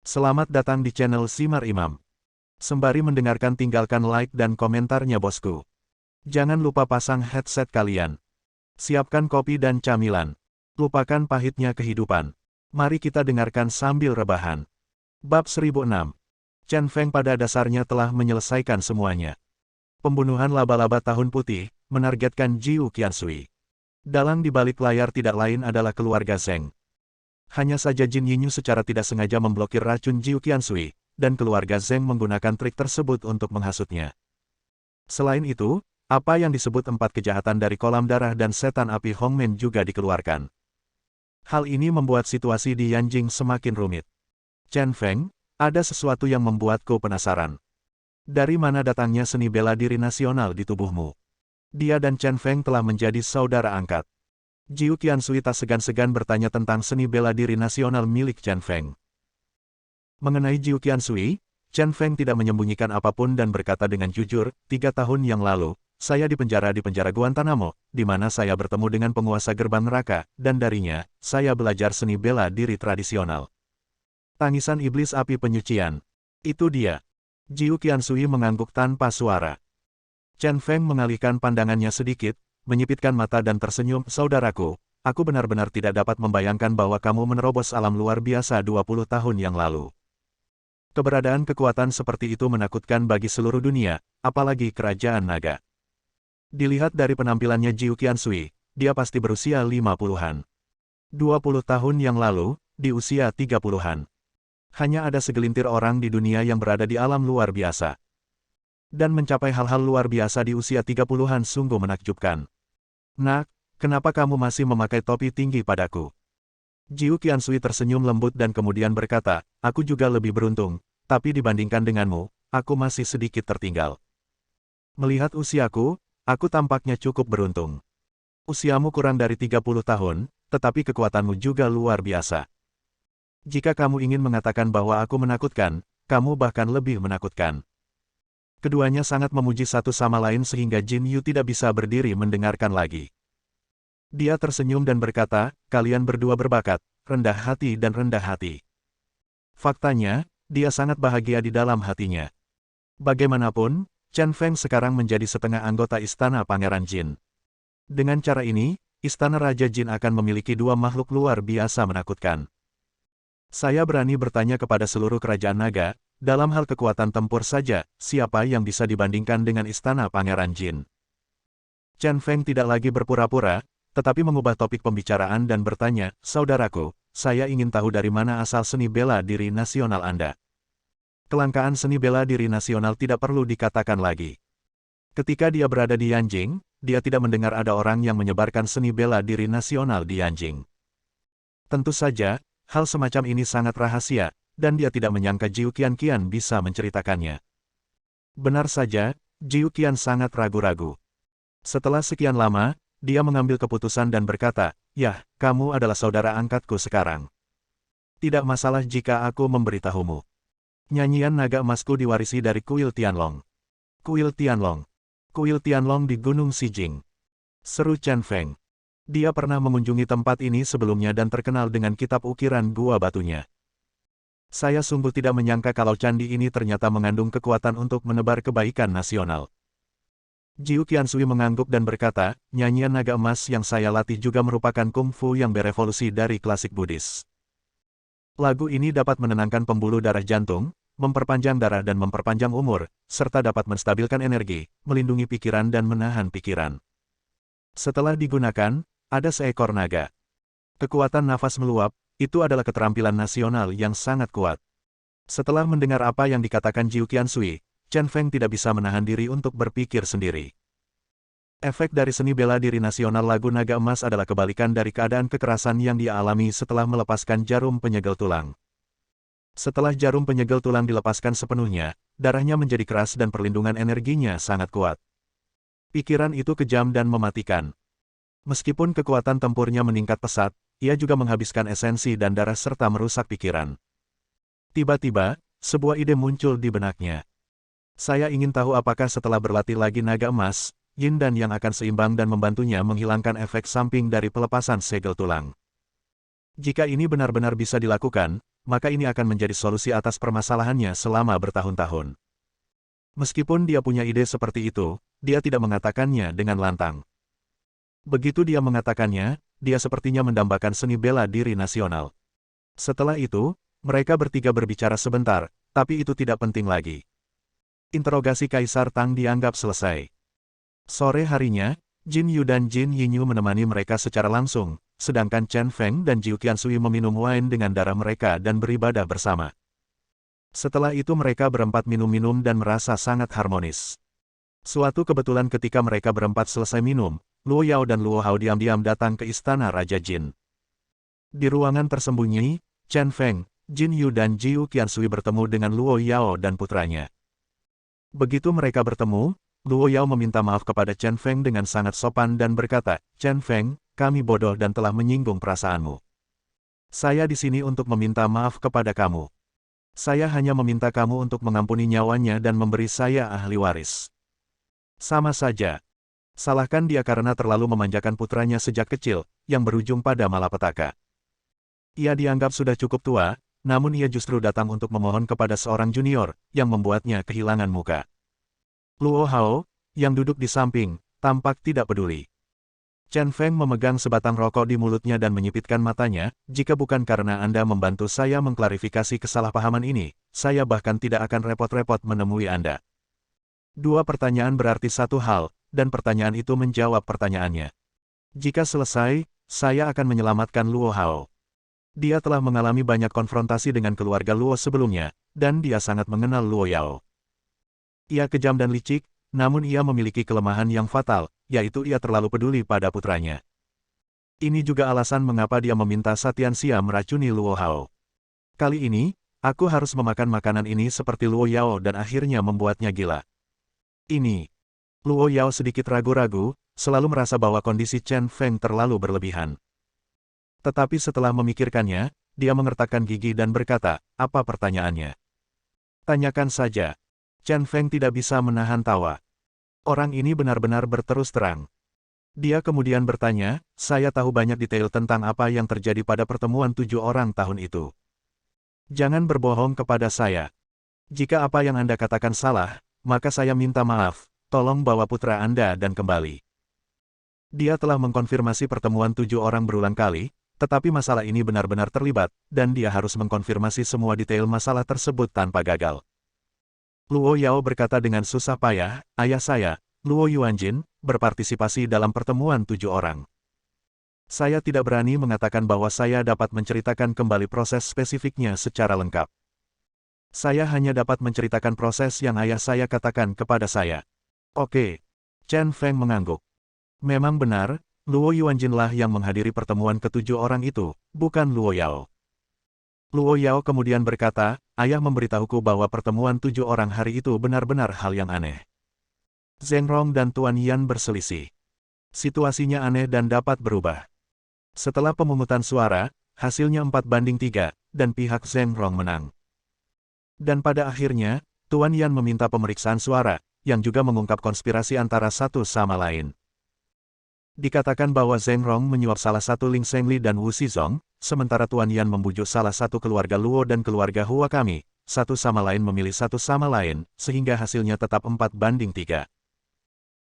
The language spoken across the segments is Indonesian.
Selamat datang di channel Simar Imam. Sembari mendengarkan tinggalkan like dan komentarnya bosku. Jangan lupa pasang headset kalian. Siapkan kopi dan camilan. Lupakan pahitnya kehidupan. Mari kita dengarkan sambil rebahan. Bab 1006. Chen Feng pada dasarnya telah menyelesaikan semuanya. Pembunuhan laba-laba tahun putih, menargetkan Jiu Qiansui. Dalang di balik layar tidak lain adalah keluarga Zheng. Hanya saja Jin Yinyu secara tidak sengaja memblokir racun Jiu Qiansui, dan keluarga Zheng menggunakan trik tersebut untuk menghasutnya. Selain itu, apa yang disebut 4 kejahatan dari kolam darah dan setan api Hongmen juga dikeluarkan. Hal ini membuat situasi di Yanjing semakin rumit. Chen Feng, ada sesuatu yang membuatku penasaran. Dari mana datangnya seni bela diri nasional di tubuhmu? Dia dan Chen Feng telah menjadi saudara angkat. Jiu Qiansui tak segan-segan bertanya tentang seni bela diri nasional milik Chen Feng. Mengenai Jiu Qiansui, Chen Feng tidak menyembunyikan apapun dan berkata dengan jujur, 3 tahun yang lalu, saya dipenjara di penjara Guantanamo, di mana saya bertemu dengan penguasa gerbang neraka, dan darinya, saya belajar seni bela diri tradisional. Tangisan iblis api penyucian. Itu dia. Jiu Qiansui mengangguk tanpa suara. Chen Feng mengalihkan pandangannya sedikit, menyipitkan mata dan tersenyum, saudaraku, aku benar-benar tidak dapat membayangkan bahwa kamu menerobos alam luar biasa 20 tahun yang lalu. Keberadaan kekuatan seperti itu menakutkan bagi seluruh dunia, apalagi kerajaan naga. Dilihat dari penampilannya Jiu Qiansui, dia pasti berusia 50-an. 20 tahun yang lalu, di usia 30-an. Hanya ada segelintir orang di dunia yang berada di alam luar biasa. Dan mencapai hal-hal luar biasa di usia 30-an sungguh menakjubkan. Nak, kenapa kamu masih memakai topi tinggi padaku? Jiu Qiansui tersenyum lembut dan kemudian berkata, aku juga lebih beruntung, tapi dibandingkan denganmu, aku masih sedikit tertinggal. Melihat usiaku, aku tampaknya cukup beruntung. Usiamu kurang dari 30 tahun, tetapi kekuatanmu juga luar biasa. Jika kamu ingin mengatakan bahwa aku menakutkan, kamu bahkan lebih menakutkan. Keduanya sangat memuji satu sama lain sehingga Jin Yu tidak bisa berdiri mendengarkan lagi. Dia tersenyum dan berkata, kalian berdua berbakat, rendah hati dan rendah hati. Faktanya, dia sangat bahagia di dalam hatinya. Bagaimanapun, Chen Feng sekarang menjadi setengah anggota Istana Pangeran Jin. Dengan cara ini, Istana Raja Jin akan memiliki 2 makhluk luar biasa menakutkan. Saya berani bertanya kepada seluruh kerajaan naga, dalam hal kekuatan tempur saja, siapa yang bisa dibandingkan dengan Istana Pangeran Jin? Chen Feng tidak lagi berpura-pura, tetapi mengubah topik pembicaraan dan bertanya, saudaraku, saya ingin tahu dari mana asal seni bela diri nasional Anda. Kelangkaan seni bela diri nasional tidak perlu dikatakan lagi. Ketika dia berada di Yanjing, dia tidak mendengar ada orang yang menyebarkan seni bela diri nasional di Yanjing. Tentu saja, hal semacam ini sangat rahasia, dan dia tidak menyangka Jiu Qian bisa menceritakannya. Benar saja, Jiu Qian sangat ragu-ragu. Setelah sekian lama, dia mengambil keputusan dan berkata, "Yah, kamu adalah saudara angkatku sekarang. Tidak masalah jika aku memberitahumu. Nyanyian naga emasku diwarisi dari kuil Tianlong. Kuil Tianlong. Kuil Tianlong di Gunung Xijing." Seru Chen Feng. Dia pernah mengunjungi tempat ini sebelumnya dan terkenal dengan kitab ukiran gua batunya. Saya sungguh tidak menyangka kalau candi ini ternyata mengandung kekuatan untuk menebar kebaikan nasional. Jiu Qiansui mengangguk dan berkata, nyanyian naga emas yang saya latih juga merupakan kungfu yang berevolusi dari klasik Buddhis. Lagu ini dapat menenangkan pembuluh darah jantung, memperpanjang darah dan memperpanjang umur, serta dapat menstabilkan energi, melindungi pikiran dan menahan pikiran. Setelah digunakan, ada seekor naga. Kekuatan nafas meluap, itu adalah keterampilan nasional yang sangat kuat. Setelah mendengar apa yang dikatakan Jiu Qiansui, Chen Feng tidak bisa menahan diri untuk berpikir sendiri. Efek dari seni bela diri nasional lagu naga emas adalah kebalikan dari keadaan kekerasan yang dia alami setelah melepaskan jarum penyegel tulang. Setelah jarum penyegel tulang dilepaskan sepenuhnya, darahnya menjadi keras dan perlindungan energinya sangat kuat. Pikiran itu kejam dan mematikan. Meskipun kekuatan tempurnya meningkat pesat, ia juga menghabiskan esensi dan darah serta merusak pikiran. Tiba-tiba, sebuah ide muncul di benaknya. Saya ingin tahu apakah setelah berlatih lagi naga emas, Yin dan Yang akan seimbang dan membantunya menghilangkan efek samping dari pelepasan segel tulang. Jika ini benar-benar bisa dilakukan, maka ini akan menjadi solusi atas permasalahannya selama bertahun-tahun. Meskipun dia punya ide seperti itu, dia tidak mengatakannya dengan lantang. Begitu dia mengatakannya, dia sepertinya mendambakan seni bela diri nasional. Setelah itu, mereka bertiga berbicara sebentar, tapi itu tidak penting lagi. Interogasi Kaisar Tang dianggap selesai. Sore harinya, Jin Yu dan Jin Yinyu menemani mereka secara langsung, sedangkan Chen Feng dan Jiu Qiansui meminum wine dengan darah mereka dan beribadah bersama. Setelah itu mereka berempat minum-minum dan merasa sangat harmonis. Suatu kebetulan ketika mereka berempat selesai minum, Luo Yao dan Luo Hao diam-diam datang ke istana Raja Jin. Di ruangan tersembunyi, Chen Feng, Jin Yu dan Jiu Qiansui bertemu dengan Luo Yao dan putranya. Begitu mereka bertemu, Luo Yao meminta maaf kepada Chen Feng dengan sangat sopan dan berkata, "Chen Feng, kami bodoh dan telah menyinggung perasaanmu. Saya di sini untuk meminta maaf kepada kamu. Saya hanya meminta kamu untuk mengampuni nyawanya dan memberi saya ahli waris." Sama saja. Salahkan dia karena terlalu memanjakan putranya sejak kecil, yang berujung pada malapetaka. Ia dianggap sudah cukup tua, namun ia justru datang untuk memohon kepada seorang junior, yang membuatnya kehilangan muka. Luo Hao, yang duduk di samping, tampak tidak peduli. Chen Feng memegang sebatang rokok di mulutnya dan menyipitkan matanya, "Jika bukan karena Anda membantu saya mengklarifikasi kesalahpahaman ini, saya bahkan tidak akan repot-repot menemui Anda." Dua pertanyaan berarti satu hal, dan pertanyaan itu menjawab pertanyaannya. Jika selesai, saya akan menyelamatkan Luo Hao. Dia telah mengalami banyak konfrontasi dengan keluarga Luo sebelumnya, dan dia sangat mengenal Luo Yao. Ia kejam dan licik, namun ia memiliki kelemahan yang fatal, yaitu ia terlalu peduli pada putranya. Ini juga alasan mengapa dia meminta Satyanxia meracuni Luo Hao. Kali ini, aku harus memakan makanan ini seperti Luo Yao dan akhirnya membuatnya gila. Ini. Luo Yao sedikit ragu-ragu, selalu merasa bahwa kondisi Chen Feng terlalu berlebihan. Tetapi setelah memikirkannya, dia mengertakkan gigi dan berkata, "Apa pertanyaannya?" "Tanyakan saja." Chen Feng tidak bisa menahan tawa. Orang ini benar-benar berterus terang. Dia kemudian bertanya, "Saya tahu banyak detail tentang apa yang terjadi pada pertemuan 7 orang tahun itu. Jangan berbohong kepada saya. Jika apa yang Anda katakan salah, maka saya minta maaf, tolong bawa putra Anda dan kembali." Dia telah mengkonfirmasi pertemuan 7 orang berulang kali, tetapi masalah ini benar-benar terlibat, dan dia harus mengkonfirmasi semua detail masalah tersebut tanpa gagal. Luo Yao berkata dengan susah payah, "Ayah saya, Luo Yuanjin, berpartisipasi dalam pertemuan 7 orang. Saya tidak berani mengatakan bahwa saya dapat menceritakan kembali proses spesifiknya secara lengkap. Saya hanya dapat menceritakan proses yang ayah saya katakan kepada saya." "Oke." Chen Feng mengangguk. Memang benar, Luo Yuanjinlah yang menghadiri pertemuan ke-7 orang itu, bukan Luo Yao. Luo Yao kemudian berkata, "Ayah memberitahuku bahwa pertemuan 7 orang hari itu benar-benar hal yang aneh. Zheng Rong dan Tuan Yan berselisih. Situasinya aneh dan dapat berubah. Setelah pemungutan suara, hasilnya 4-3, dan pihak Zheng Rong menang. Dan pada akhirnya, Tuan Yan meminta pemeriksaan suara, yang juga mengungkap konspirasi antara satu sama lain. Dikatakan bahwa Zheng Rong menyuap salah satu Ling Shengli dan Wu Xizong, sementara Tuan Yan membujuk salah satu keluarga Luo dan keluarga Hua kami, satu sama lain memilih satu sama lain, sehingga hasilnya tetap 4-3.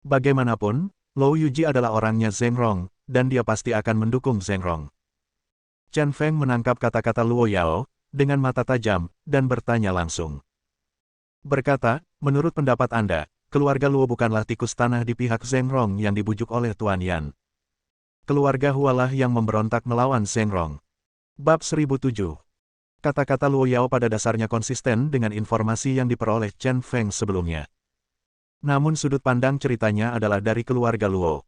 Bagaimanapun, Luo Yuji adalah orangnya Zheng Rong, dan dia pasti akan mendukung Zheng Rong." Chen Feng menangkap kata-kata Luo Yao, dengan mata tajam, dan bertanya langsung. Berkata, "Menurut pendapat Anda, keluarga Luo bukanlah tikus tanah di pihak Zheng Rong yang dibujuk oleh Tuan Yan. Keluarga Hualah yang memberontak melawan Zheng Rong." Bab 1007. Kata-kata Luo Yao pada dasarnya konsisten dengan informasi yang diperoleh Chen Feng sebelumnya. Namun sudut pandang ceritanya adalah dari keluarga Luo.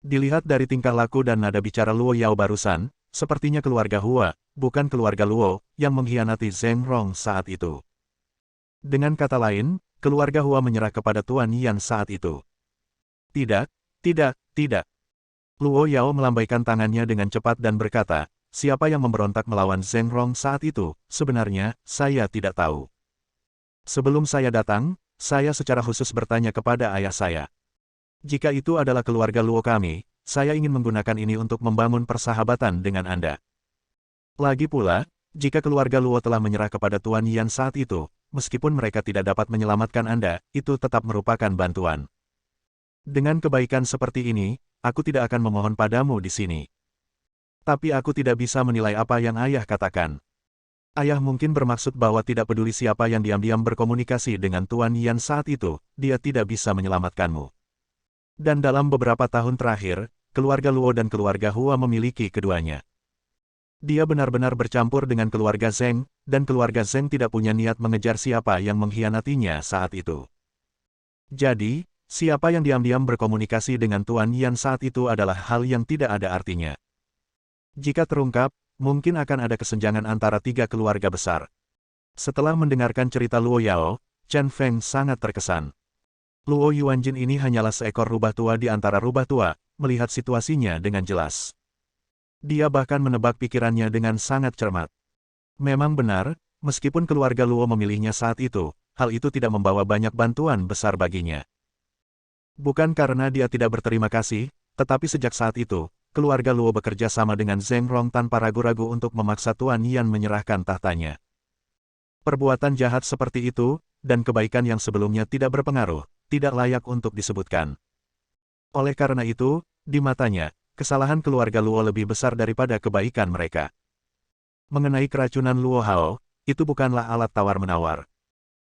Dilihat dari tingkah laku dan nada bicara Luo Yao barusan, sepertinya keluarga Hua, bukan keluarga Luo, yang mengkhianati Zheng Rong saat itu. Dengan kata lain, keluarga Hua menyerah kepada Tuan Yan saat itu. "Tidak, tidak, tidak." Luo Yao melambaikan tangannya dengan cepat dan berkata, "Siapa yang memberontak melawan Zheng Rong saat itu, sebenarnya, saya tidak tahu. Sebelum saya datang, saya secara khusus bertanya kepada ayah saya. Jika itu adalah keluarga Luo kami, saya ingin menggunakan ini untuk membangun persahabatan dengan Anda. Lagi pula, Jika keluarga Luo telah menyerah kepada Tuan Yan saat itu, meskipun mereka tidak dapat menyelamatkan Anda, itu tetap merupakan bantuan. Dengan kebaikan seperti ini, aku tidak akan memohon padamu di sini. Tapi aku tidak bisa menilai apa yang ayah katakan. Ayah mungkin bermaksud bahwa tidak peduli siapa yang diam-diam berkomunikasi dengan Tuan Yan saat itu, dia tidak bisa menyelamatkanmu. Dan dalam beberapa tahun terakhir, keluarga Luo dan keluarga Hua memiliki keduanya. Dia benar-benar bercampur dengan keluarga Zheng, dan keluarga Zheng tidak punya niat mengejar siapa yang mengkhianatinya saat itu. Jadi, siapa yang diam-diam berkomunikasi dengan Tuan Yan saat itu adalah hal yang tidak ada artinya. Jika terungkap, mungkin akan ada kesenjangan antara tiga keluarga besar. Setelah mendengarkan cerita Luo Yao, Chen Feng sangat terkesan. Luo Yuanjin ini hanyalah seekor rubah tua di antara rubah tua, melihat situasinya dengan jelas. Dia bahkan menebak pikirannya dengan sangat cermat. Memang benar, meskipun keluarga Luo memilihnya saat itu, hal itu tidak membawa banyak bantuan besar baginya. Bukan karena dia tidak berterima kasih, tetapi sejak saat itu, keluarga Luo bekerja sama dengan Zheng Rong tanpa ragu-ragu untuk memaksa Tuan Yan menyerahkan tahtanya. Perbuatan jahat seperti itu, dan kebaikan yang sebelumnya tidak berpengaruh, tidak layak untuk disebutkan. Oleh karena itu, di matanya, kesalahan keluarga Luo lebih besar daripada kebaikan mereka. Mengenai keracunan Luo Hao, itu bukanlah alat tawar-menawar.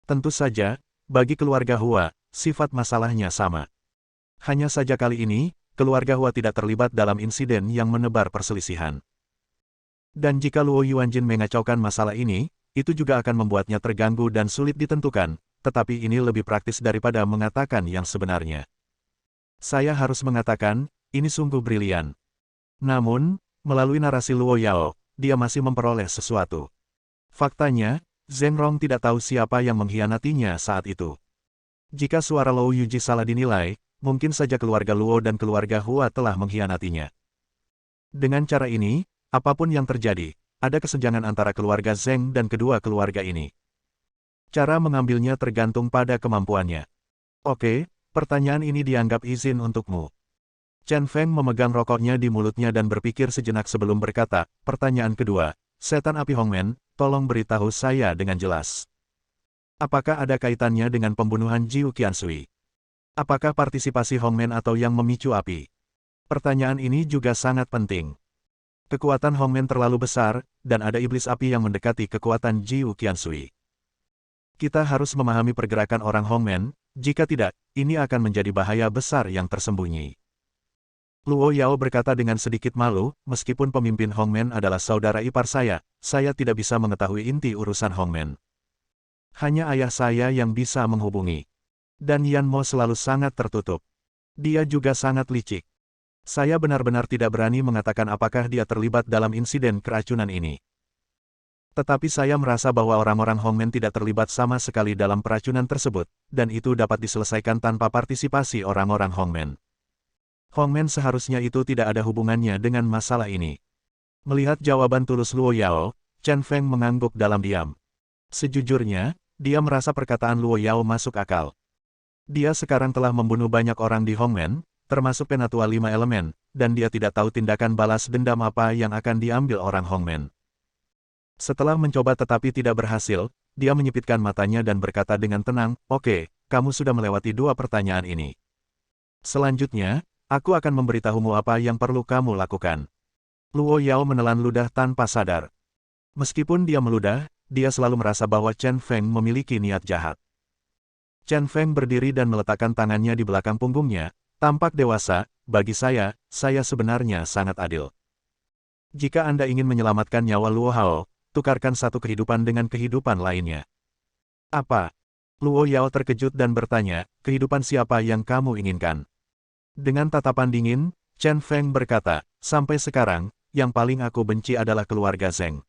Tentu saja, bagi keluarga Hua, sifat masalahnya sama. Hanya saja kali ini, keluarga Hua tidak terlibat dalam insiden yang menebar perselisihan. Dan jika Luo Yuanjin mengacaukan masalah ini, itu juga akan membuatnya terganggu dan sulit ditentukan, tetapi ini lebih praktis daripada mengatakan yang sebenarnya. Saya harus mengatakan, ini sungguh brilian. Namun, melalui narasi Luo Yao, dia masih memperoleh sesuatu. Faktanya, Zheng Rong tidak tahu siapa yang mengkhianatinya saat itu. Jika suara Luo Yuji salah dinilai, mungkin saja keluarga Luo dan keluarga Hua telah mengkhianatinya. Dengan cara ini, apapun yang terjadi, ada kesenjangan antara keluarga Zheng dan kedua keluarga ini. Cara mengambilnya tergantung pada kemampuannya. Oke, pertanyaan ini dianggap izin untukmu. Chen Feng memegang rokoknya di mulutnya dan berpikir sejenak sebelum berkata, pertanyaan kedua, setan api Hongmen, tolong beritahu saya dengan jelas. Apakah ada kaitannya dengan pembunuhan Jiu Qiansui? Apakah partisipasi Hongmen atau yang memicu api? Pertanyaan ini juga sangat penting. Kekuatan Hongmen terlalu besar, dan ada iblis api yang mendekati kekuatan Jiu Qiansui. Kita harus memahami pergerakan orang Hongmen, jika tidak, ini akan menjadi bahaya besar yang tersembunyi. Luo Yao berkata dengan sedikit malu, meskipun pemimpin Hongmen adalah saudara ipar saya tidak bisa mengetahui inti urusan Hongmen. Hanya ayah saya yang bisa menghubungi. Dan Yan Mo selalu sangat tertutup. Dia juga sangat licik. Saya benar-benar tidak berani mengatakan apakah dia terlibat dalam insiden keracunan ini. Tetapi saya merasa bahwa orang-orang Hongmen tidak terlibat sama sekali dalam peracunan tersebut, dan itu dapat diselesaikan tanpa partisipasi orang-orang Hongmen. Hongmen seharusnya itu tidak ada hubungannya dengan masalah ini. Melihat jawaban tulus Luo Yao, Chen Feng mengangguk dalam diam. Sejujurnya, dia merasa perkataan Luo Yao masuk akal. Dia sekarang telah membunuh banyak orang di Hongmen, termasuk penatua 5 elemen, dan dia tidak tahu tindakan balas dendam apa yang akan diambil orang Hongmen. Setelah mencoba tetapi tidak berhasil, dia menyipitkan matanya dan berkata dengan tenang, oke, kamu sudah melewati 2 pertanyaan ini. Selanjutnya, aku akan memberitahumu apa yang perlu kamu lakukan. Luo Yao menelan ludah tanpa sadar. Meskipun dia meludah, dia selalu merasa bahwa Chen Feng memiliki niat jahat. Chen Feng berdiri dan meletakkan tangannya di belakang punggungnya, tampak dewasa, bagi saya sebenarnya sangat adil. Jika Anda ingin menyelamatkan nyawa Luo Hao, tukarkan satu kehidupan dengan kehidupan lainnya. Apa? Luo Yao terkejut dan bertanya, kehidupan siapa yang kamu inginkan? Dengan tatapan dingin, Chen Feng berkata, sampai sekarang, yang paling aku benci adalah keluarga Zheng.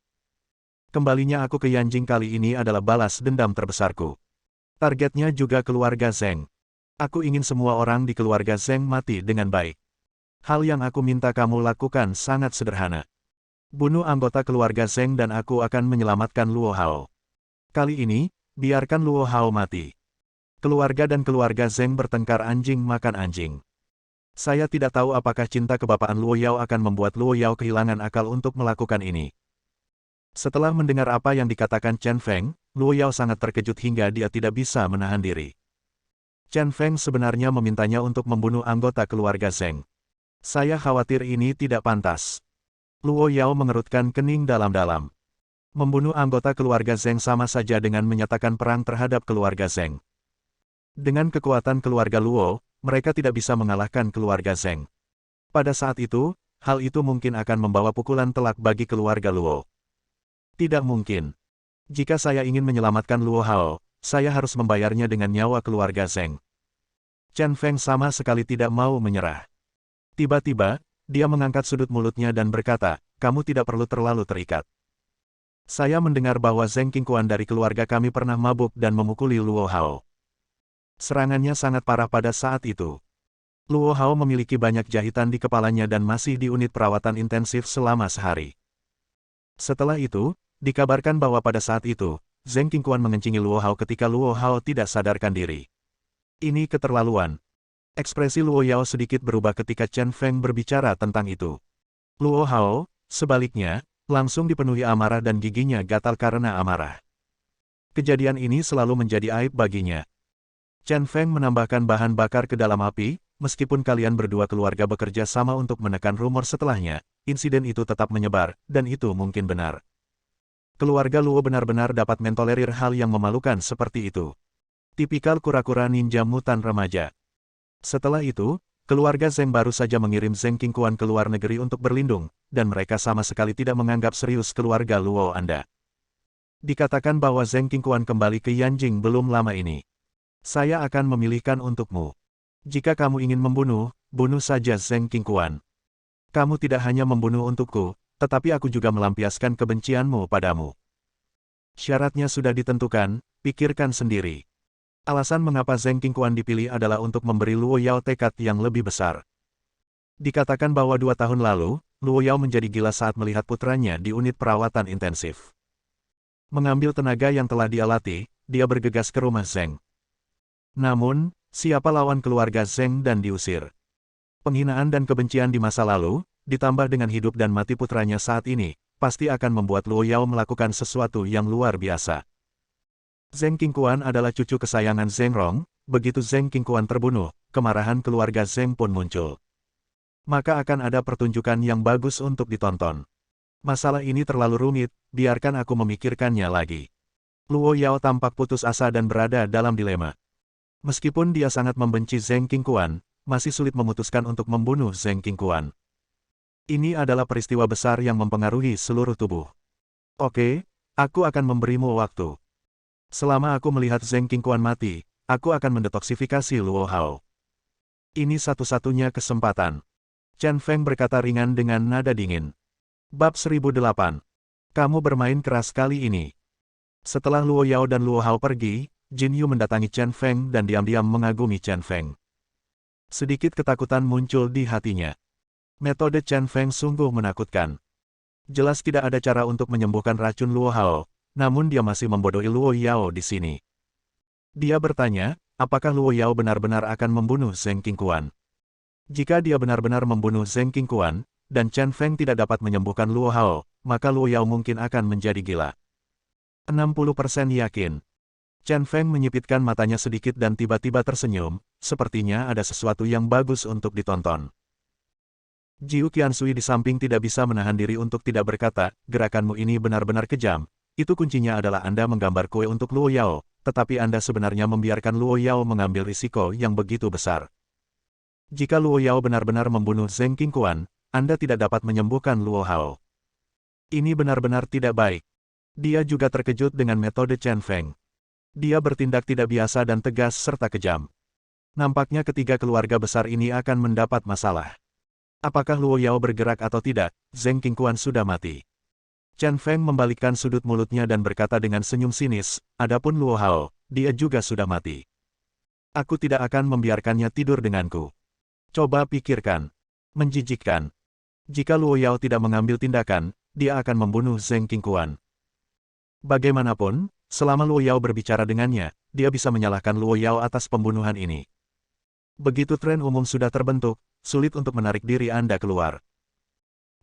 Kembalinya aku ke Yanjing kali ini adalah balas dendam terbesarku. Targetnya juga keluarga Zheng. Aku ingin semua orang di keluarga Zheng mati dengan baik. Hal yang aku minta kamu lakukan sangat sederhana. Bunuh anggota keluarga Zheng dan aku akan menyelamatkan Luo Hao. Kali ini, biarkan Luo Hao mati. Keluarga dan keluarga Zheng bertengkar anjing makan anjing. Saya tidak tahu apakah cinta kebapaan Luo Yao akan membuat Luo Yao kehilangan akal untuk melakukan ini. Setelah mendengar apa yang dikatakan Chen Feng, Luo Yao sangat terkejut hingga dia tidak bisa menahan diri. Chen Feng sebenarnya memintanya untuk membunuh anggota keluarga Zheng. Saya khawatir ini tidak pantas. Luo Yao mengerutkan kening dalam-dalam. Membunuh anggota keluarga Zheng sama saja dengan menyatakan perang terhadap keluarga Zheng. Dengan kekuatan keluarga Luo, mereka tidak bisa mengalahkan keluarga Zheng. Pada saat itu, hal itu mungkin akan membawa pukulan telak bagi keluarga Luo. Tidak mungkin. Jika saya ingin menyelamatkan Luo Hao, saya harus membayarnya dengan nyawa keluarga Zheng. Chen Feng sama sekali tidak mau menyerah. Tiba-tiba, dia mengangkat sudut mulutnya dan berkata, kamu tidak perlu terlalu terikat. Saya mendengar bahwa Zheng Qingquan dari keluarga kami pernah mabuk dan memukuli Luo Hao. Serangannya sangat parah pada saat itu. Luo Hao memiliki banyak jahitan di kepalanya dan masih di unit perawatan intensif selama sehari. Setelah itu, dikabarkan bahwa pada saat itu, Zheng Qingquan mengencingi Luo Hao ketika Luo Hao tidak sadarkan diri. Ini keterlaluan. Ekspresi Luo Yao sedikit berubah ketika Chen Feng berbicara tentang itu. Luo Hao, sebaliknya, langsung dipenuhi amarah dan giginya gatal karena amarah. Kejadian ini selalu menjadi aib baginya. Chen Feng menambahkan bahan bakar ke dalam api, meskipun kalian berdua keluarga bekerja sama untuk menekan rumor setelahnya, insiden itu tetap menyebar, dan itu mungkin benar. Keluarga Luo benar-benar dapat mentolerir hal yang memalukan seperti itu. Tipikal kura-kura ninja mutan remaja. Setelah itu, keluarga Zheng baru saja mengirim Zheng Qingquan ke luar negeri untuk berlindung, dan mereka sama sekali tidak menganggap serius keluarga Luo Anda. Dikatakan bahwa Zheng Qingquan kembali ke Yanjing belum lama ini. Saya akan memilihkan untukmu. Jika kamu ingin membunuh, bunuh saja Zheng Qingquan. Kamu tidak hanya membunuh untukku, tetapi aku juga melampiaskan kebencianmu padamu. Syaratnya sudah ditentukan, pikirkan sendiri. Alasan mengapa Zheng Qingquan dipilih adalah untuk memberi Luo Yao tekad yang lebih besar. Dikatakan bahwa 2 tahun lalu, Luo Yao menjadi gila saat melihat putranya di unit perawatan intensif. Mengambil tenaga yang telah dia latih, dia bergegas ke rumah Zheng. Namun, siapa lawan keluarga Zheng dan diusir? Penghinaan dan kebencian di masa lalu, ditambah dengan hidup dan mati putranya saat ini, pasti akan membuat Luo Yao melakukan sesuatu yang luar biasa. Zheng Qingquan adalah cucu kesayangan Zheng Rong, begitu Zheng Qingquan terbunuh, kemarahan keluarga Zheng pun muncul. Maka akan ada pertunjukan yang bagus untuk ditonton. Masalah ini terlalu rumit, biarkan aku memikirkannya lagi. Luo Yao tampak putus asa dan berada dalam dilema. Meskipun dia sangat membenci Zheng Qingquan, masih sulit memutuskan untuk membunuh Zheng Qingquan. Ini adalah peristiwa besar yang mempengaruhi seluruh tubuh. Oke, aku akan memberimu waktu. Selama aku melihat Zheng Qingquan mati, aku akan mendetoksifikasi Luo Hao. Ini satu-satunya kesempatan. Chen Feng berkata ringan dengan nada dingin. Bab 1008. Kamu bermain keras kali ini. Setelah Luo Yao dan Luo Hao pergi, Jin Yu mendatangi Chen Feng dan diam-diam mengagumi Chen Feng. Sedikit ketakutan muncul di hatinya. Metode Chen Feng sungguh menakutkan. Jelas tidak ada cara untuk menyembuhkan racun Luo Hao, namun dia masih membodohi Luo Yao di sini. Dia bertanya, apakah Luo Yao benar-benar akan membunuh Zheng Qingquan? Jika dia benar-benar membunuh Zheng Qingquan, dan Chen Feng tidak dapat menyembuhkan Luo Hao, maka Luo Yao mungkin akan menjadi gila. 60% yakin. Chen Feng menyipitkan matanya sedikit dan tiba-tiba tersenyum, sepertinya ada sesuatu yang bagus untuk ditonton. Jiu Qiansui di samping tidak bisa menahan diri untuk tidak berkata, gerakanmu ini benar-benar kejam. Itu kuncinya adalah Anda menggambar kue untuk Luo Yao, tetapi Anda sebenarnya membiarkan Luo Yao mengambil risiko yang begitu besar. Jika Luo Yao benar-benar membunuh Zheng Qingquan, Anda tidak dapat menyembuhkan Luo Hao. Ini benar-benar tidak baik. Dia juga terkejut dengan metode Chen Feng. Dia bertindak tidak biasa dan tegas serta kejam. Nampaknya ketiga keluarga besar ini akan mendapat masalah. Apakah Luo Yao bergerak atau tidak, Zheng Qingquan sudah mati. Chen Feng membalikkan sudut mulutnya dan berkata dengan senyum sinis, adapun Luo Hao, dia juga sudah mati. Aku tidak akan membiarkannya tidur denganku. Coba pikirkan. Menjijikkan. Jika Luo Yao tidak mengambil tindakan, dia akan membunuh Zheng Qingquan. Bagaimanapun, selama Luo Yao berbicara dengannya, dia bisa menyalahkan Luo Yao atas pembunuhan ini. Begitu tren umum sudah terbentuk, sulit untuk menarik diri Anda keluar.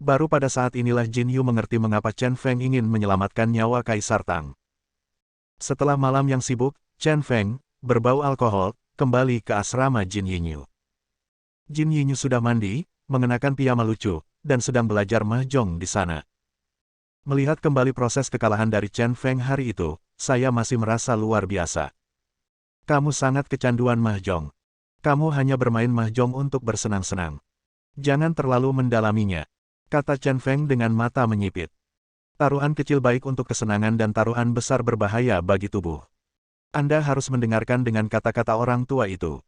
Baru pada saat inilah Jin Yu mengerti mengapa Chen Feng ingin menyelamatkan nyawa Kaisar Tang. Setelah malam yang sibuk, Chen Feng, berbau alkohol, kembali ke asrama Jin Yinyu. Jin Yinyu sudah mandi, mengenakan piyama lucu, dan sedang belajar mahjong di sana. Melihat kembali proses kekalahan dari Chen Feng hari itu, saya masih merasa luar biasa. Kamu sangat kecanduan mahjong. Kamu hanya bermain mahjong untuk bersenang-senang. Jangan terlalu mendalaminya, kata Chen Feng dengan mata menyipit. Taruhan kecil baik untuk kesenangan dan taruhan besar berbahaya bagi tubuh. Anda harus mendengarkan dengan kata-kata orang tua itu.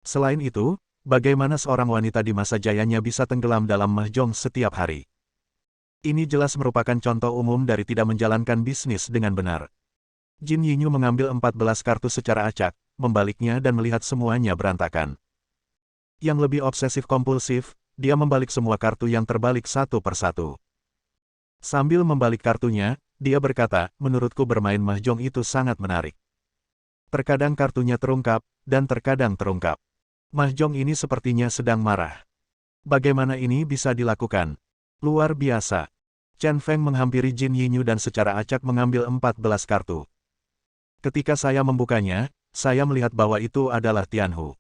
Selain itu, bagaimana seorang wanita di masa jayanya bisa tenggelam dalam mahjong setiap hari? Ini jelas merupakan contoh umum dari tidak menjalankan bisnis dengan benar. Jin Yinyu mengambil 14 kartu secara acak, membaliknya dan melihat semuanya berantakan. Yang lebih obsesif-kompulsif, dia membalik semua kartu yang terbalik satu persatu. Sambil membalik kartunya, dia berkata, menurutku bermain mahjong itu sangat menarik. Terkadang kartunya terungkap, dan terkadang terungkap. Mahjong ini sepertinya sedang marah. Bagaimana ini bisa dilakukan? Luar biasa. Chen Feng menghampiri Jin Yinyu dan secara acak mengambil 14 kartu. Ketika saya membukanya, saya melihat bahwa itu adalah Tianhu.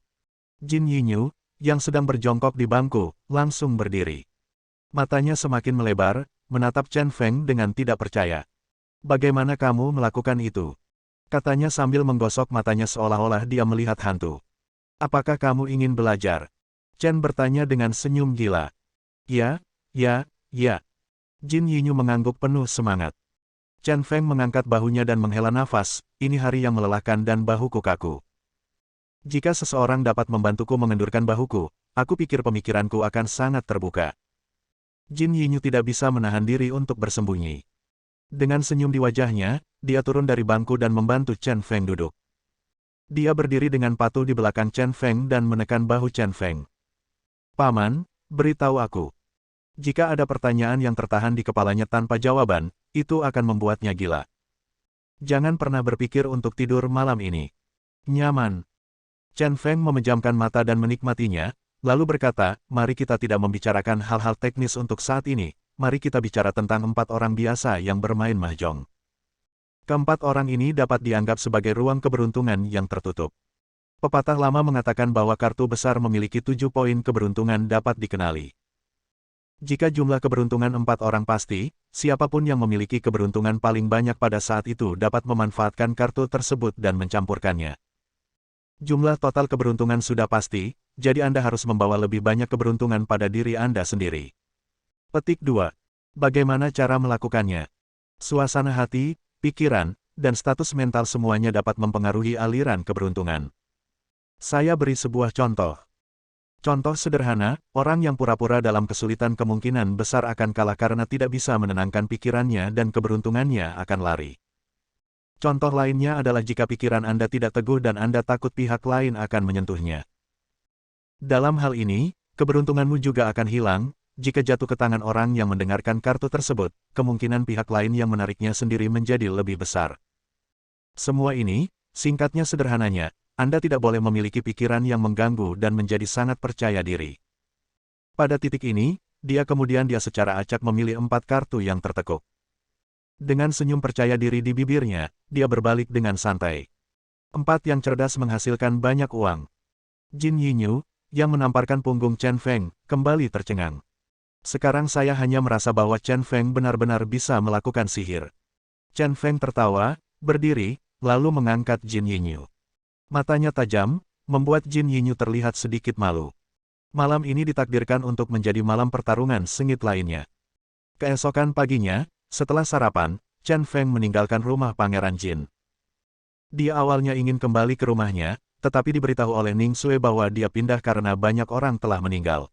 Jin Yinyu, yang sedang berjongkok di bangku, langsung berdiri. Matanya semakin melebar, menatap Chen Feng dengan tidak percaya. Bagaimana kamu melakukan itu? Katanya sambil menggosok matanya seolah-olah dia melihat hantu. Apakah kamu ingin belajar? Chen bertanya dengan senyum gila. Ya, ya, ya. Jin Yinyu mengangguk penuh semangat. Chen Feng mengangkat bahunya dan menghela nafas, ini hari yang melelahkan dan bahuku kaku. Jika seseorang dapat membantuku mengendurkan bahuku, aku pikir pemikiranku akan sangat terbuka. Jin Yinyu tidak bisa menahan diri untuk bersembunyi. Dengan senyum di wajahnya, dia turun dari bangku dan membantu Chen Feng duduk. Dia berdiri dengan patuh di belakang Chen Feng dan menekan bahu Chen Feng. Paman, beritahu aku. Jika ada pertanyaan yang tertahan di kepalanya tanpa jawaban, itu akan membuatnya gila. Jangan pernah berpikir untuk tidur malam ini. Nyaman. Chen Feng memejamkan mata dan menikmatinya, lalu berkata, mari kita tidak membicarakan hal-hal teknis untuk saat ini, mari kita bicara tentang 4 orang biasa yang bermain mahjong. Keempat orang ini dapat dianggap sebagai ruang keberuntungan yang tertutup. Pepatah lama mengatakan bahwa kartu besar memiliki 7 poin keberuntungan dapat dikenali. Jika jumlah keberuntungan 4 orang pasti, siapapun yang memiliki keberuntungan paling banyak pada saat itu dapat memanfaatkan kartu tersebut dan mencampurkannya. Jumlah total keberuntungan sudah pasti, jadi Anda harus membawa lebih banyak keberuntungan pada diri Anda sendiri. Petik 2. Bagaimana cara melakukannya? Suasana hati, pikiran, dan status mental semuanya dapat mempengaruhi aliran keberuntungan. Saya beri sebuah contoh. Contoh sederhana, orang yang pura-pura dalam kesulitan kemungkinan besar akan kalah karena tidak bisa menenangkan pikirannya dan keberuntungannya akan lari. Contoh lainnya adalah jika pikiran Anda tidak teguh dan Anda takut pihak lain akan menyentuhnya. Dalam hal ini, keberuntunganmu juga akan hilang, jika jatuh ke tangan orang yang mendengarkan kartu tersebut, kemungkinan pihak lain yang menariknya sendiri menjadi lebih besar. Semua ini, singkatnya sederhananya, Anda tidak boleh memiliki pikiran yang mengganggu dan menjadi sangat percaya diri. Pada titik ini, dia secara acak memilih 4 kartu yang tertekuk. Dengan senyum percaya diri di bibirnya, dia berbalik dengan santai. 4 yang cerdas menghasilkan banyak uang. Jin Yinyu, yang menamparkan punggung Chen Feng, kembali tercengang. Sekarang saya hanya merasa bahwa Chen Feng benar-benar bisa melakukan sihir. Chen Feng tertawa, berdiri, lalu mengangkat Jin Yinyu. Matanya tajam, membuat Jin Yinyu terlihat sedikit malu. Malam ini ditakdirkan untuk menjadi malam pertarungan sengit lainnya. Keesokan paginya, setelah sarapan, Chen Feng meninggalkan rumah Pangeran Jin. Dia awalnya ingin kembali ke rumahnya, tetapi diberitahu oleh Ning Sui bahwa dia pindah karena banyak orang telah meninggal.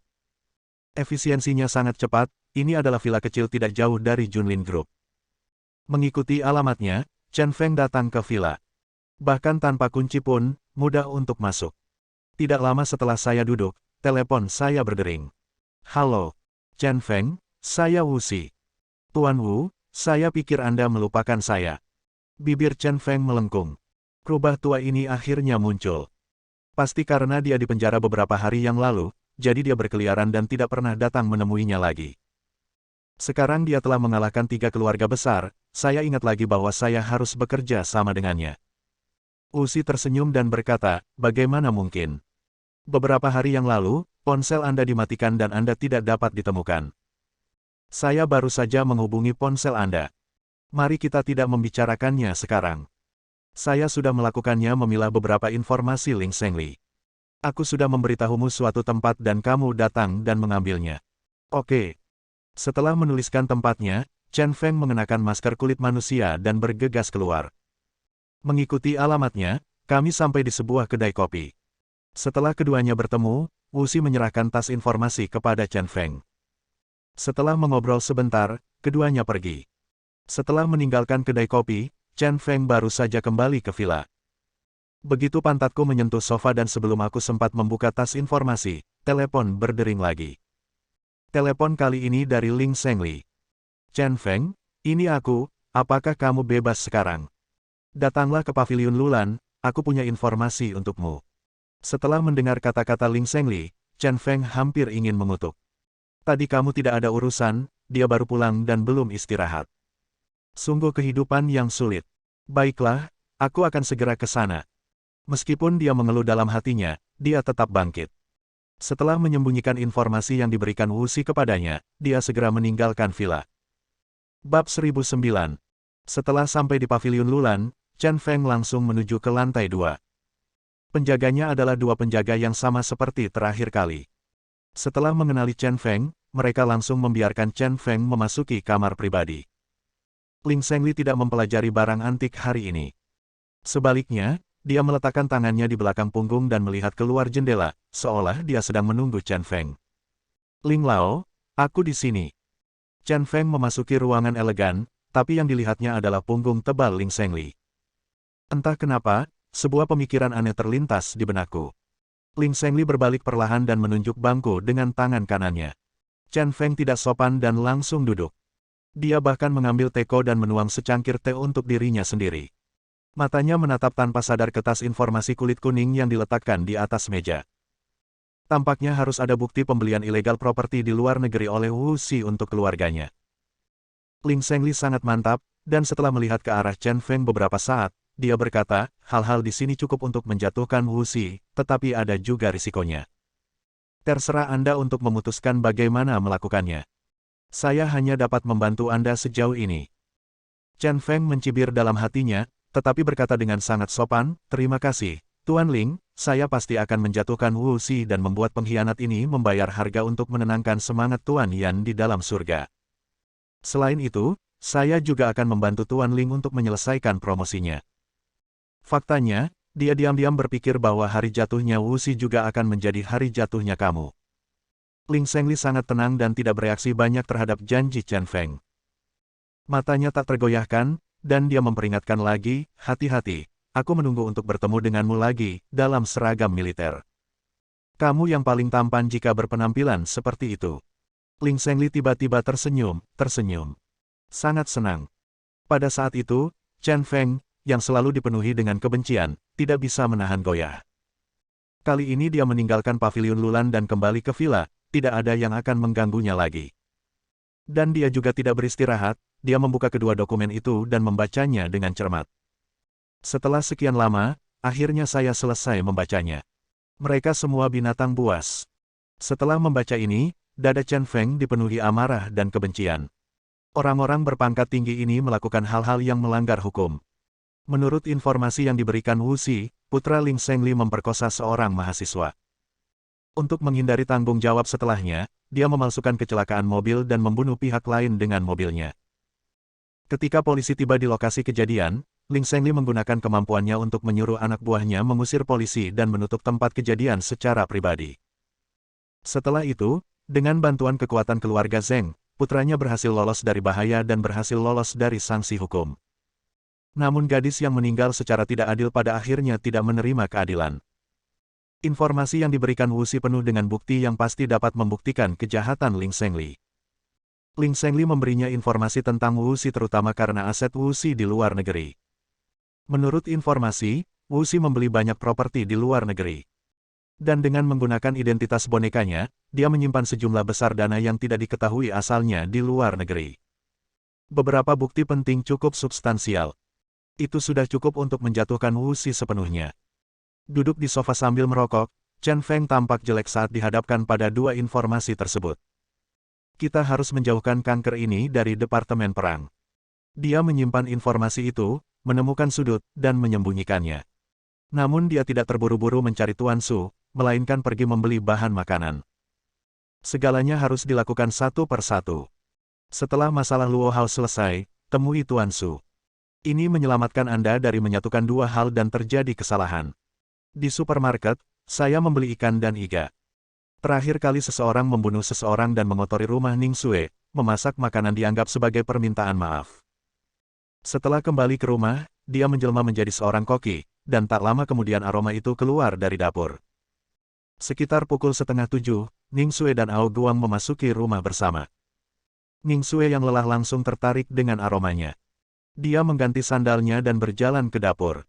Efisiensinya sangat cepat, ini adalah villa kecil tidak jauh dari Junlin Group. Mengikuti alamatnya, Chen Feng datang ke villa. Bahkan tanpa kunci pun, mudah untuk masuk. Tidak lama setelah saya duduk, telepon saya berdering. Halo, Chen Feng, saya Wu Xi. Tuan Wu, saya pikir Anda melupakan saya. Bibir Chen Feng melengkung. Rubah tua ini akhirnya muncul. Pasti karena dia dipenjara beberapa hari yang lalu, jadi dia berkeliaran dan tidak pernah datang menemuinya lagi. Sekarang dia telah mengalahkan 3 keluarga besar, saya ingat lagi bahwa saya harus bekerja sama dengannya. Wuxi tersenyum dan berkata, bagaimana mungkin? Beberapa hari yang lalu, ponsel Anda dimatikan dan Anda tidak dapat ditemukan. Saya baru saja menghubungi ponsel Anda. Mari kita tidak membicarakannya sekarang. Saya sudah melakukannya memilah beberapa informasi Ling Zhengli. Aku sudah memberitahumu suatu tempat dan kamu datang dan mengambilnya. Oke. Setelah menuliskan tempatnya, Chen Feng mengenakan masker kulit manusia dan bergegas keluar. Mengikuti alamatnya, kami sampai di sebuah kedai kopi. Setelah keduanya bertemu, Wuxi menyerahkan tas informasi kepada Chen Feng. Setelah mengobrol sebentar, keduanya pergi. Setelah meninggalkan kedai kopi, Chen Feng baru saja kembali ke villa. Begitu pantatku menyentuh sofa dan sebelum aku sempat membuka tas informasi, telepon berdering lagi. Telepon kali ini dari Ling Zhengli. Chen Feng, ini aku, apakah kamu bebas sekarang? Datanglah ke Paviliun Lulan, aku punya informasi untukmu. Setelah mendengar kata-kata Ling Zhengli, Chen Feng hampir ingin mengutuk. Tadi kamu tidak ada urusan, dia baru pulang dan belum istirahat. Sungguh kehidupan yang sulit. Baiklah, aku akan segera ke sana. Meskipun dia mengeluh dalam hatinya, dia tetap bangkit. Setelah menyembunyikan informasi yang diberikan Wuxi kepadanya, dia segera meninggalkan villa. Bab 1009. Setelah sampai di Paviliun Lulan, Chen Feng langsung menuju ke lantai 2. Penjaganya adalah 2 penjaga yang sama seperti terakhir kali. Setelah mengenali Chen Feng, mereka langsung membiarkan Chen Feng memasuki kamar pribadi. Ling Zhengli tidak mempelajari barang antik hari ini. Sebaliknya, dia meletakkan tangannya di belakang punggung dan melihat keluar jendela, seolah dia sedang menunggu Chen Feng. Ling Lao, aku di sini. Chen Feng memasuki ruangan elegan, tapi yang dilihatnya adalah punggung tebal Ling Zhengli. Entah kenapa, sebuah pemikiran aneh terlintas di benakku. Ling Zhengli berbalik perlahan dan menunjuk bangku dengan tangan kanannya. Chen Feng tidak sopan dan langsung duduk. Dia bahkan mengambil teko dan menuang secangkir teh untuk dirinya sendiri. Matanya menatap tanpa sadar ke tas informasi kulit kuning yang diletakkan di atas meja. Tampaknya harus ada bukti pembelian ilegal properti di luar negeri oleh Wuxi untuk keluarganya. Ling Zhengli sangat mantap, dan setelah melihat ke arah Chen Feng beberapa saat, dia berkata, hal-hal di sini cukup untuk menjatuhkan Wuxi, tetapi ada juga risikonya. Terserah Anda untuk memutuskan bagaimana melakukannya. Saya hanya dapat membantu Anda sejauh ini. Chen Feng mencibir dalam hatinya, tetapi berkata dengan sangat sopan, terima kasih, Tuan Ling, saya pasti akan menjatuhkan Wuxi dan membuat pengkhianat ini membayar harga untuk menenangkan semangat Tuan Yan di dalam surga. Selain itu, saya juga akan membantu Tuan Ling untuk menyelesaikan promosinya. Faktanya, dia diam-diam berpikir bahwa hari jatuhnya Wuxi juga akan menjadi hari jatuhnya kamu. Ling Zhengli sangat tenang dan tidak bereaksi banyak terhadap janji Chen Feng. Matanya tak tergoyahkan, dan dia memperingatkan lagi, hati-hati, aku menunggu untuk bertemu denganmu lagi, dalam seragam militer. Kamu yang paling tampan jika berpenampilan seperti itu. Ling Zhengli tiba-tiba tersenyum. Sangat senang. Pada saat itu, Chen Feng, yang selalu dipenuhi dengan kebencian, tidak bisa menahan goyah. Kali ini dia meninggalkan Paviliun Lulan dan kembali ke villa, tidak ada yang akan mengganggunya lagi. Dan dia juga tidak beristirahat, dia membuka kedua dokumen itu dan membacanya dengan cermat. Setelah sekian lama, akhirnya saya selesai membacanya. Mereka semua binatang buas. Setelah membaca ini, dada Chen Feng dipenuhi amarah dan kebencian. Orang-orang berpangkat tinggi ini melakukan hal-hal yang melanggar hukum. Menurut informasi yang diberikan Wuxi, putra Ling Zhengli memperkosa seorang mahasiswa. Untuk menghindari tanggung jawab setelahnya, dia memalsukan kecelakaan mobil dan membunuh pihak lain dengan mobilnya. Ketika polisi tiba di lokasi kejadian, Ling Zhengli menggunakan kemampuannya untuk menyuruh anak buahnya mengusir polisi dan menutup tempat kejadian secara pribadi. Setelah itu, dengan bantuan kekuatan keluarga Zheng, putranya berhasil lolos dari bahaya dan berhasil lolos dari sanksi hukum. Namun gadis yang meninggal secara tidak adil pada akhirnya tidak menerima keadilan. Informasi yang diberikan Wuxi penuh dengan bukti yang pasti dapat membuktikan kejahatan Ling Zhengli. Ling Zhengli memberinya informasi tentang Wuxi terutama karena aset Wuxi di luar negeri. Menurut informasi, Wuxi membeli banyak properti di luar negeri. Dan dengan menggunakan identitas bonekanya, dia menyimpan sejumlah besar dana yang tidak diketahui asalnya di luar negeri. Beberapa bukti penting cukup substansial. Itu sudah cukup untuk menjatuhkan Wu Xi sepenuhnya. Duduk di sofa sambil merokok, Chen Feng tampak jelek saat dihadapkan pada dua informasi tersebut. Kita harus menjauhkan kanker ini dari Departemen Perang. Dia menyimpan informasi itu, menemukan sudut, dan menyembunyikannya. Namun dia tidak terburu-buru mencari Tuan Su, melainkan pergi membeli bahan makanan. Segalanya harus dilakukan satu per satu. Setelah masalah Luo Hao selesai, temui Tuan Su. Ini menyelamatkan Anda dari menyatukan dua hal dan terjadi kesalahan. Di supermarket, saya membeli ikan dan iga. Terakhir kali seseorang membunuh seseorang dan mengotori rumah Ning Xue, memasak makanan dianggap sebagai permintaan maaf. Setelah kembali ke rumah, dia menjelma menjadi seorang koki, dan tak lama kemudian aroma itu keluar dari dapur. Sekitar pukul 6:30, Ning Xue dan Ao Guang memasuki rumah bersama. Ning Xue yang lelah langsung tertarik dengan aromanya. Dia mengganti sandalnya dan berjalan ke dapur.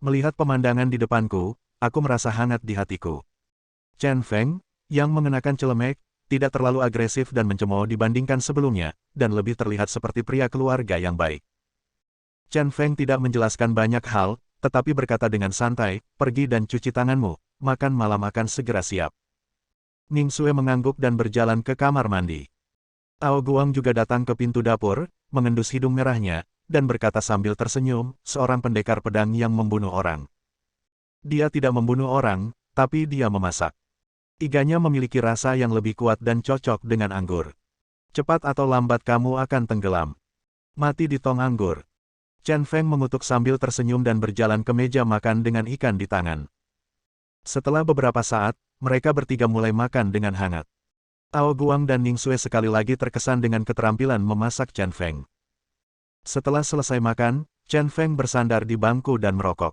Melihat pemandangan di depanku, aku merasa hangat di hatiku. Chen Feng, yang mengenakan celemek, tidak terlalu agresif dan mencemooh dibandingkan sebelumnya, dan lebih terlihat seperti pria keluarga yang baik. Chen Feng tidak menjelaskan banyak hal, tetapi berkata dengan santai, pergi dan cuci tanganmu, makan malam akan segera siap. Ning Xue mengangguk dan berjalan ke kamar mandi. Ao Guang juga datang ke pintu dapur, mengendus hidung merahnya, dan berkata sambil tersenyum, seorang pendekar pedang yang membunuh orang. Dia tidak membunuh orang, tapi dia memasak. Iganya memiliki rasa yang lebih kuat dan cocok dengan anggur. Cepat atau lambat kamu akan tenggelam. Mati di tong anggur. Chen Feng mengutuk sambil tersenyum dan berjalan ke meja makan dengan ikan di tangan. Setelah beberapa saat, mereka bertiga mulai makan dengan hangat. Ao Guang dan Ning Xue sekali lagi terkesan dengan keterampilan memasak Chen Feng. Setelah selesai makan, Chen Feng bersandar di bangku dan merokok.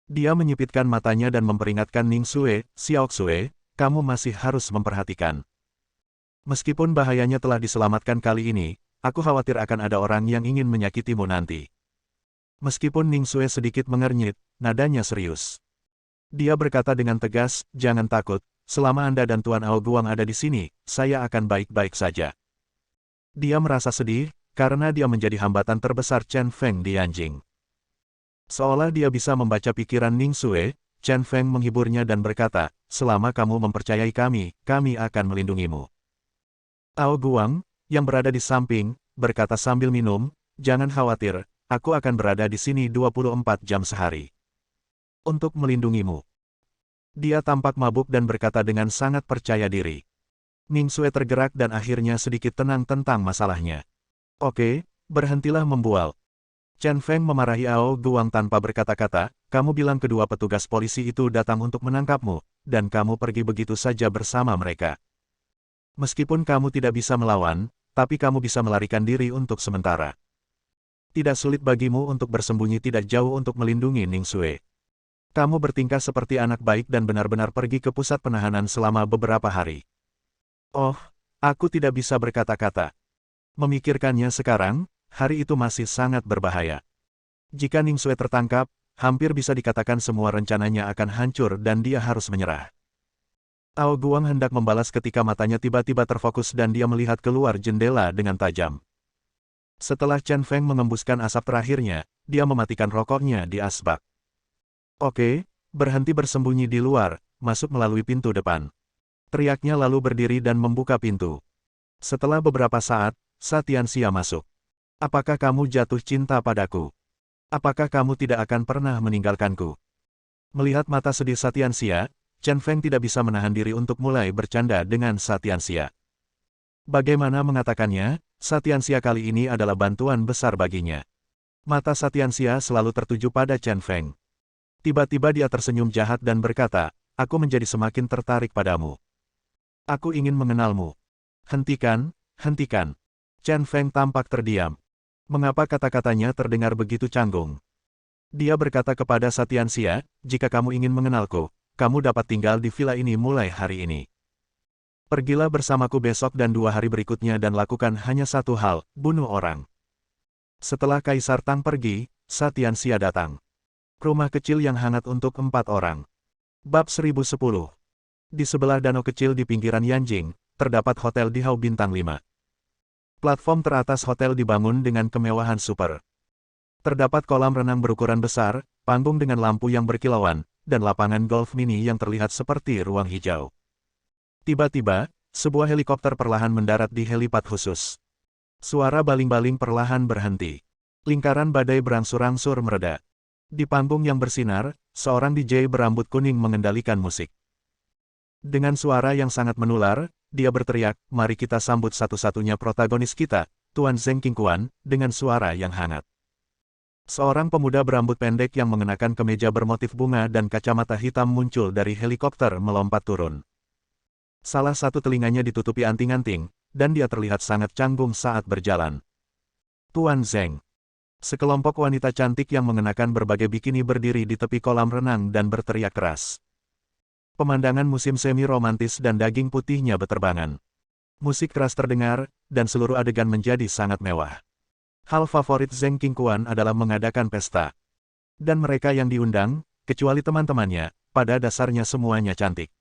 Dia menyipitkan matanya dan memperingatkan Ning Xue, Xiao Xue, kamu masih harus memperhatikan. Meskipun bahayanya telah diselamatkan kali ini, aku khawatir akan ada orang yang ingin menyakitimu nanti. Meskipun Ning Xue sedikit mengernyit, nadanya serius. Dia berkata dengan tegas, jangan takut, selama Anda dan Tuan Ao Guang ada di sini, saya akan baik-baik saja. Dia merasa sedih, karena dia menjadi hambatan terbesar Chen Feng di Yanjing. Seolah dia bisa membaca pikiran Ning Xue, Chen Feng menghiburnya dan berkata, selama kamu mempercayai kami akan melindungimu. Ao Guang, yang berada di samping, berkata sambil minum, jangan khawatir, aku akan berada di sini 24 jam sehari. Untuk melindungimu. Dia tampak mabuk dan berkata dengan sangat percaya diri. Ning Xue tergerak dan akhirnya sedikit tenang tentang masalahnya. Oke, berhentilah membual. Chen Feng memarahi Ao Guang tanpa berkata-kata, kamu bilang kedua petugas polisi itu datang untuk menangkapmu, dan kamu pergi begitu saja bersama mereka. Meskipun kamu tidak bisa melawan, tapi kamu bisa melarikan diri untuk sementara. Tidak sulit bagimu untuk bersembunyi tidak jauh untuk melindungi Ning Xue. Kamu bertingkah seperti anak baik dan benar-benar pergi ke pusat penahanan selama beberapa hari. Oh, aku tidak bisa berkata-kata. Memikirkannya sekarang, hari itu masih sangat berbahaya. Jika Ning Xue tertangkap, hampir bisa dikatakan semua rencananya akan hancur dan dia harus menyerah. Ao Guang hendak membalas ketika matanya tiba-tiba terfokus dan dia melihat keluar jendela dengan tajam. Setelah Chen Feng mengembuskan asap terakhirnya, dia mematikan rokoknya di asbak. Oke, berhenti bersembunyi di luar, masuk melalui pintu depan. Teriaknya lalu berdiri dan membuka pintu. Setelah beberapa saat, Satianxia masuk. Apakah kamu jatuh cinta padaku? Apakah kamu tidak akan pernah meninggalkanku? Melihat mata sedih Satianxia, Chen Feng tidak bisa menahan diri untuk mulai bercanda dengan Satianxia. Bagaimana mengatakannya, Satianxia kali ini adalah bantuan besar baginya. Mata Satianxia selalu tertuju pada Chen Feng. Tiba-tiba dia tersenyum jahat dan berkata, aku menjadi semakin tertarik padamu. Aku ingin mengenalmu. Hentikan, hentikan. Chen Feng tampak terdiam. Mengapa kata-katanya terdengar begitu canggung? Dia berkata kepada Satianxia, jika kamu ingin mengenalku, kamu dapat tinggal di villa ini mulai hari ini. Pergilah bersamaku besok dan 2 hari berikutnya dan lakukan hanya satu hal, bunuh orang. Setelah Kaisar Tang pergi, Satianxia datang. Rumah kecil yang hangat untuk 4 orang. Bab 1010 Di sebelah danau kecil di pinggiran Yanjing, terdapat Hotel Dihau Bintang 5. Platform teratas hotel dibangun dengan kemewahan super. Terdapat kolam renang berukuran besar, panggung dengan lampu yang berkilauan, dan lapangan golf mini yang terlihat seperti ruang hijau. Tiba-tiba, sebuah helikopter perlahan mendarat di helipad khusus. Suara baling-baling perlahan berhenti. Lingkaran badai berangsur-angsur mereda. Di panggung yang bersinar, seorang DJ berambut kuning mengendalikan musik. Dengan suara yang sangat menular, dia berteriak, "Mari kita sambut satu-satunya protagonis kita, Tuan Zheng Qingquan," dengan suara yang hangat. Seorang pemuda berambut pendek yang mengenakan kemeja bermotif bunga dan kacamata hitam muncul dari helikopter melompat turun. Salah satu telinganya ditutupi anting-anting, dan dia terlihat sangat canggung saat berjalan. Tuan Zheng. Sekelompok wanita cantik yang mengenakan berbagai bikini berdiri di tepi kolam renang dan berteriak keras. Pemandangan musim semi romantis dan daging putihnya beterbangan. Musik keras terdengar, dan seluruh adegan menjadi sangat mewah. Hal favorit Zheng Qingquan adalah mengadakan pesta. Dan mereka yang diundang, kecuali teman-temannya, pada dasarnya semuanya cantik.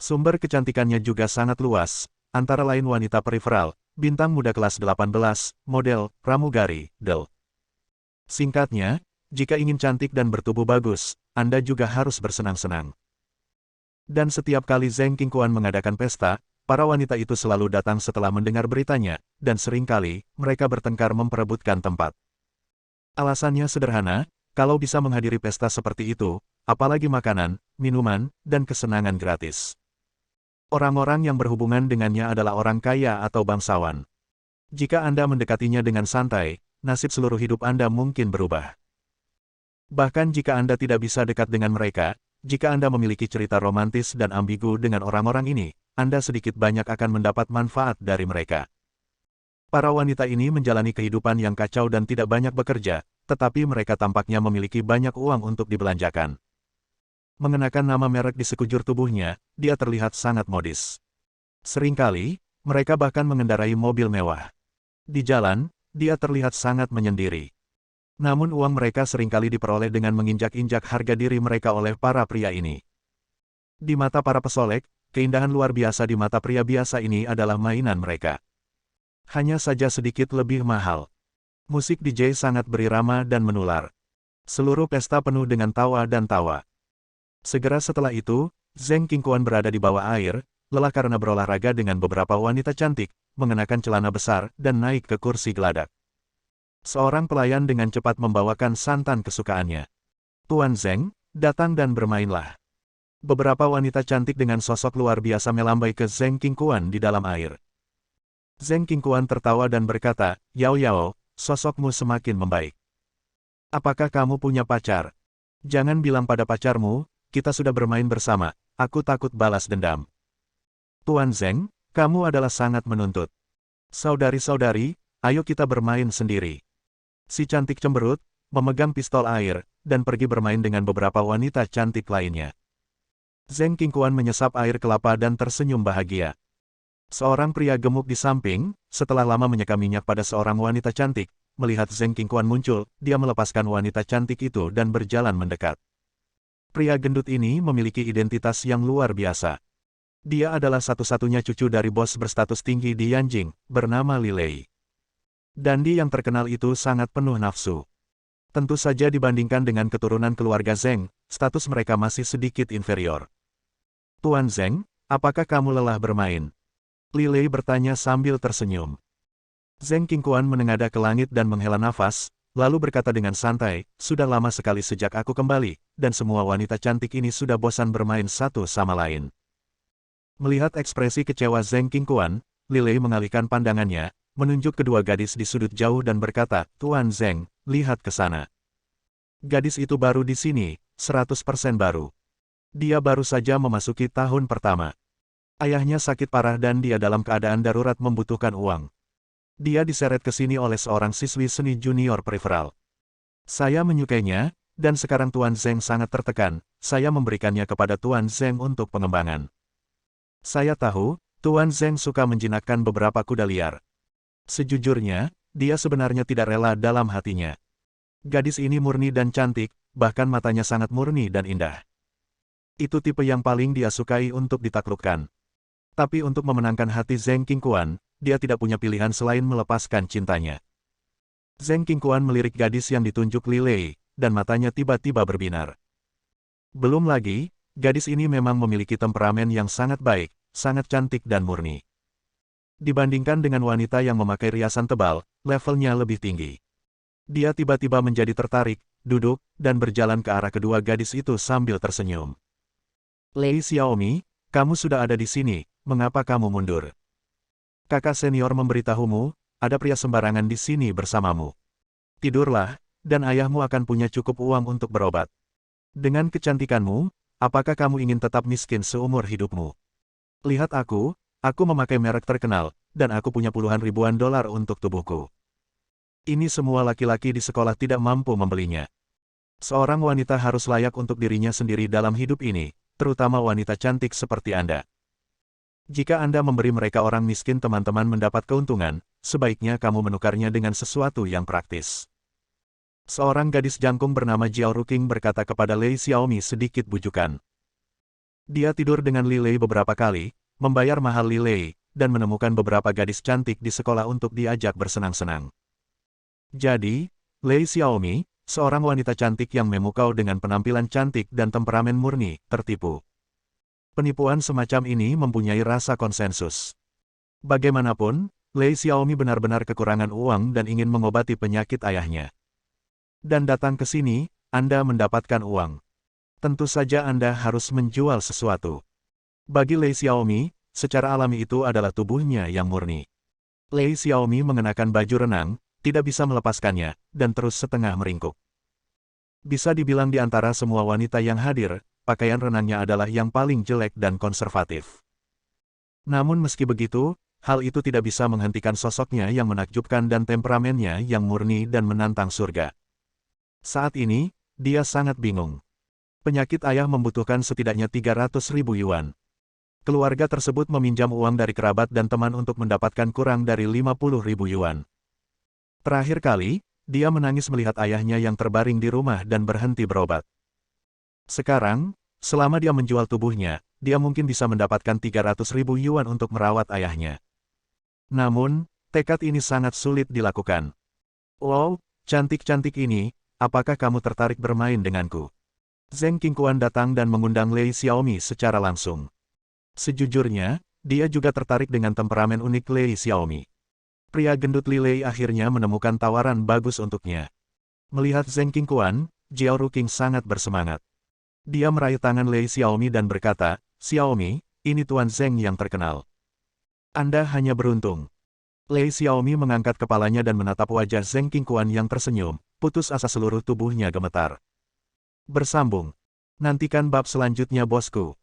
Sumber kecantikannya juga sangat luas, antara lain wanita periferal, bintang muda kelas 18, model, pramugari, del. Singkatnya, jika ingin cantik dan bertubuh bagus, Anda juga harus bersenang-senang. Dan setiap kali Zheng Qingquan mengadakan pesta, para wanita itu selalu datang setelah mendengar beritanya, dan seringkali, mereka bertengkar memperebutkan tempat. Alasannya sederhana, kalau bisa menghadiri pesta seperti itu, apalagi makanan, minuman, dan kesenangan gratis. Orang-orang yang berhubungan dengannya adalah orang kaya atau bangsawan. Jika Anda mendekatinya dengan santai, nasib seluruh hidup Anda mungkin berubah. Bahkan jika Anda tidak bisa dekat dengan mereka, jika Anda memiliki cerita romantis dan ambigu dengan orang-orang ini, Anda sedikit banyak akan mendapat manfaat dari mereka. Para wanita ini menjalani kehidupan yang kacau dan tidak banyak bekerja, tetapi mereka tampaknya memiliki banyak uang untuk dibelanjakan. Mengenakan nama merek di sekujur tubuhnya, dia terlihat sangat modis. Seringkali, mereka bahkan mengendarai mobil mewah. Di jalan, dia terlihat sangat menyendiri. Namun uang mereka seringkali diperoleh dengan menginjak-injak harga diri mereka oleh para pria ini. Di mata para pesolek, keindahan luar biasa di mata pria biasa ini adalah mainan mereka. Hanya saja sedikit lebih mahal. Musik DJ sangat berirama dan menular. Seluruh pesta penuh dengan tawa dan tawa. Segera setelah itu, Zheng Qingquan berada di bawah air, lelah karena berolahraga dengan beberapa wanita cantik, mengenakan celana besar dan naik ke kursi geladak. Seorang pelayan dengan cepat membawakan santan kesukaannya. "Tuan Zheng, datang dan bermainlah." Beberapa wanita cantik dengan sosok luar biasa melambai ke Zheng Qingquan di dalam air. Zheng Qingquan tertawa dan berkata, "Yao Yao, sosokmu semakin membaik. Apakah kamu punya pacar? Jangan bilang pada pacarmu, kita sudah bermain bersama, aku takut balas dendam." "Tuan Zheng, kamu adalah sangat menuntut. Saudari-saudari, ayo kita bermain sendiri." Si cantik cemberut, memegang pistol air, dan pergi bermain dengan beberapa wanita cantik lainnya. Zheng Qingquan menyesap air kelapa dan tersenyum bahagia. Seorang pria gemuk di samping, setelah lama menyeka minyak pada seorang wanita cantik, melihat Zheng Qingquan muncul, dia melepaskan wanita cantik itu dan berjalan mendekat. Pria gendut ini memiliki identitas yang luar biasa. Dia adalah satu-satunya cucu dari bos berstatus tinggi di Yanjing, bernama Li Lei. Dandi yang terkenal itu sangat penuh nafsu. Tentu saja dibandingkan dengan keturunan keluarga Zheng, status mereka masih sedikit inferior. "Tuan Zheng, apakah kamu lelah bermain?" Li Lei bertanya sambil tersenyum. Zheng Qingquan menengadah ke langit dan menghela nafas, lalu berkata dengan santai, "Sudah lama sekali sejak aku kembali, dan semua wanita cantik ini sudah bosan bermain satu sama lain." Melihat ekspresi kecewa Zheng Qingquan, Li Lei mengalihkan pandangannya, menunjuk kedua gadis di sudut jauh dan berkata, "Tuan Zheng, lihat ke sana. Gadis itu baru di sini, 100% baru. Dia baru saja memasuki tahun pertama. Ayahnya sakit parah dan dia dalam keadaan darurat membutuhkan uang. Dia diseret ke sini oleh seorang siswi seni junior periferal. Saya menyukainya, dan sekarang Tuan Zheng sangat tertekan, saya memberikannya kepada Tuan Zheng untuk pengembangan. Saya tahu, Tuan Zheng suka menjinakkan beberapa kuda liar. Sejujurnya, dia sebenarnya tidak rela dalam hatinya. Gadis ini murni dan cantik, bahkan matanya sangat murni dan indah. Itu tipe yang paling dia sukai untuk ditaklukkan. Tapi untuk memenangkan hati Zheng Qingquan, dia tidak punya pilihan selain melepaskan cintanya. Zheng Qingquan melirik gadis yang ditunjuk Li Lei, dan matanya tiba-tiba berbinar. Belum lagi, gadis ini memang memiliki temperamen yang sangat baik, sangat cantik dan murni. Dibandingkan dengan wanita yang memakai riasan tebal, levelnya lebih tinggi. Dia tiba-tiba menjadi tertarik, duduk, dan berjalan ke arah kedua gadis itu sambil tersenyum. Lei Xiaomi, kamu sudah ada di sini, mengapa kamu mundur? Kakak senior memberitahumu, ada pria sembarangan di sini bersamamu. Tidurlah, dan ayahmu akan punya cukup uang untuk berobat. Dengan kecantikanmu, apakah kamu ingin tetap miskin seumur hidupmu? Lihat aku memakai merek terkenal, dan aku punya puluhan ribuan dolar untuk tubuhku. Ini semua laki-laki di sekolah tidak mampu membelinya. Seorang wanita harus layak untuk dirinya sendiri dalam hidup ini, terutama wanita cantik seperti Anda. Jika Anda memberi mereka orang miskin teman-teman mendapat keuntungan, sebaiknya kamu menukarnya dengan sesuatu yang praktis. Seorang gadis jangkung bernama Jiao Ruqing berkata kepada Lei Xiaomi sedikit bujukan. Dia tidur dengan Li Lei beberapa kali, membayar mahal Li Lei, dan menemukan beberapa gadis cantik di sekolah untuk diajak bersenang-senang. Jadi, Lei Xiaomi, seorang wanita cantik yang memukau dengan penampilan cantik dan temperamen murni, tertipu. Penipuan semacam ini mempunyai rasa konsensus. Bagaimanapun, Lei Xiaomi benar-benar kekurangan uang dan ingin mengobati penyakit ayahnya. Dan datang ke sini, Anda mendapatkan uang. Tentu saja Anda harus menjual sesuatu. Bagi Lei Xiaomi, secara alami itu adalah tubuhnya yang murni. Lei Xiaomi mengenakan baju renang, tidak bisa melepaskannya, dan terus setengah meringkuk. Bisa dibilang di antara semua wanita yang hadir, pakaian renangnya adalah yang paling jelek dan konservatif. Namun meski begitu, hal itu tidak bisa menghentikan sosoknya yang menakjubkan dan temperamennya yang murni dan menantang surga. Saat ini, dia sangat bingung. Penyakit ayah membutuhkan setidaknya 300.000 yuan. Keluarga tersebut meminjam uang dari kerabat dan teman untuk mendapatkan kurang dari 50.000 yuan. Terakhir kali, dia menangis melihat ayahnya yang terbaring di rumah dan berhenti berobat. Sekarang, selama dia menjual tubuhnya, dia mungkin bisa mendapatkan 300.000 yuan untuk merawat ayahnya. Namun, tekad ini sangat sulit dilakukan. Wow, cantik-cantik ini, apakah kamu tertarik bermain denganku? Zheng Qingquan datang dan mengundang Lei Xiaomi secara langsung. Sejujurnya, dia juga tertarik dengan temperamen unik Lei Xiaomi. Pria gendut Li Lei akhirnya menemukan tawaran bagus untuknya. Melihat Zheng Qingquan, Jiao Ruqing sangat bersemangat. Dia meraih tangan Lei Xiaomi dan berkata, "Xiaomi, ini Tuan Zheng yang terkenal. Anda hanya beruntung." Lei Xiaomi mengangkat kepalanya dan menatap wajah Zheng Qingquan yang tersenyum, putus asa seluruh tubuhnya gemetar. Bersambung. Nantikan bab selanjutnya bosku.